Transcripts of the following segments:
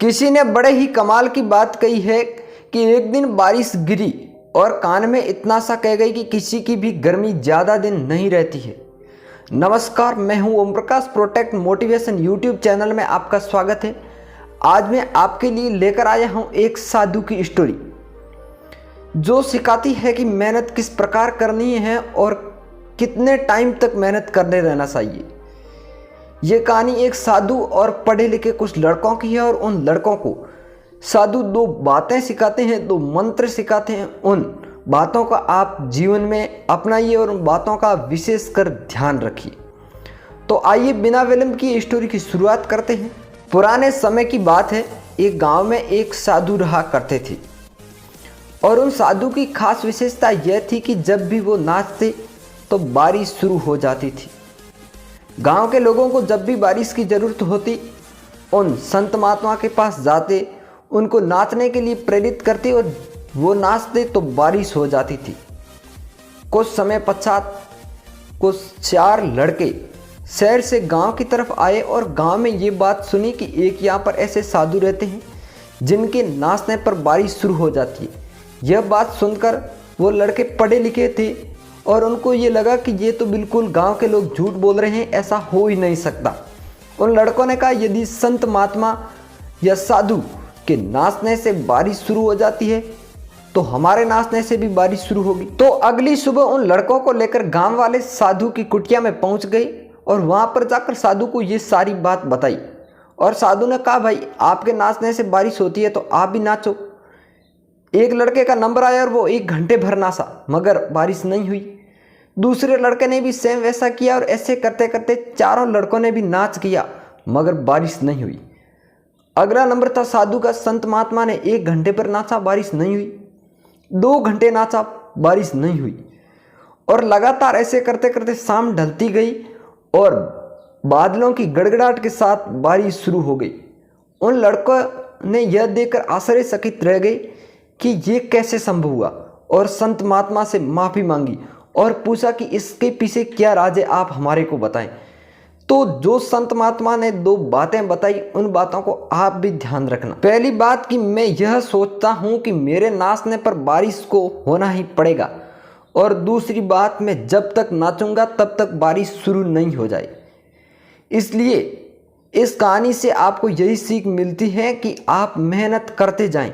किसी ने बड़े ही कमाल की बात कही है कि एक दिन बारिश गिरी और कान में इतना सा कह गई कि किसी की भी गर्मी ज़्यादा दिन नहीं रहती है। नमस्कार, मैं हूं Om Prakash. Protect motivation YouTube channel में आपका स्वागत है। आज मैं आपके लिए लेकर आया हूं एक साधु की स्टोरी जो सिखाती है कि मेहनत किस प्रकार करनी है और कितने टाइम तक मेहनत करने रहना चाहिए। ये कहानी एक साधु और पढ़े लिखे कुछ लड़कों की है और उन लड़कों को साधु दो बातें सिखाते हैं, दो मंत्र सिखाते हैं। उन बातों का आप जीवन में अपनाइए और उन बातों का विशेष कर ध्यान रखिए। तो आइए बिना विलंब की स्टोरी की शुरुआत करते हैं। पुराने समय की बात है, एक गांव में एक साधु रहा करते थे और उन साधु की खास विशेषता यह थी कि जब भी वो नाचते तो बारिश शुरू हो जाती थी। गांव के लोगों को जब भी बारिश की ज़रूरत होती उन संत महात्मा के पास जाते, उनको नाचने के लिए प्रेरित करते और वो नाचते तो बारिश हो जाती थी। कुछ समय पश्चात कुछ 4 लड़के शहर से गांव की तरफ आए और गांव में ये बात सुनी कि एक यहाँ पर ऐसे साधु रहते हैं जिनके नाचने पर बारिश शुरू हो जाती है। यह बात सुनकर वो लड़के पढ़े लिखे थे और उनको ये लगा कि ये तो बिल्कुल गांव के लोग झूठ बोल रहे हैं, ऐसा हो ही नहीं सकता। उन लड़कों ने कहा, यदि संत महात्मा या साधु के नाचने से बारिश शुरू हो जाती है तो हमारे नाचने से भी बारिश शुरू होगी। तो अगली सुबह उन लड़कों को लेकर गांव वाले साधु की कुटिया में पहुंच गए और वहां पर जाकर साधु को ये सारी बात बताई। और साधु ने कहा, भाई आपके नाचने से बारिश होती है तो आप भी नाचो। एक लड़के का नंबर आया और वो 1 घंटे भर नाचा मगर बारिश नहीं हुई। दूसरे लड़के ने भी सेम वैसा किया और ऐसे करते करते चारों लड़कों ने भी नाच किया मगर बारिश नहीं हुई। अगला नंबर था साधु का। संत महात्मा ने 1 घंटे पर नाचा, बारिश नहीं हुई। 2 घंटे नाचा, बारिश नहीं हुई। और लगातार ऐसे करते करते शाम ढलती गई और बादलों की गड़गड़ाहट के साथ बारिश शुरू हो गई। उन लड़कों ने यह देखकर आश्चर्यचकित रह गए कि ये कैसे संभव हुआ और संत महात्मा से माफ़ी मांगी और पूछा कि इसके पीछे क्या राज है, आप हमारे को बताएं। तो जो संत महात्मा ने 2 बातें बताई उन बातों को आप भी ध्यान रखना। पहली बात कि मैं यह सोचता हूँ कि मेरे नाचने पर बारिश को होना ही पड़ेगा, और दूसरी बात, मैं जब तक नाचूंगा तब तक बारिश शुरू नहीं हो जाए। इसलिए इस कहानी से आपको यही सीख मिलती है कि आप मेहनत करते जाएं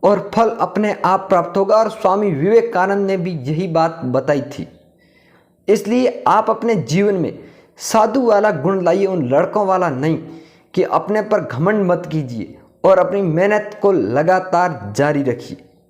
और फल अपने आप प्राप्त होगा। और स्वामी विवेकानंद ने भी यही बात बताई थी। इसलिए आप अपने जीवन में साधु वाला गुण लाइए, उन लड़कों वाला नहीं कि अपने पर घमंड मत कीजिए और अपनी मेहनत को लगातार जारी रखिए।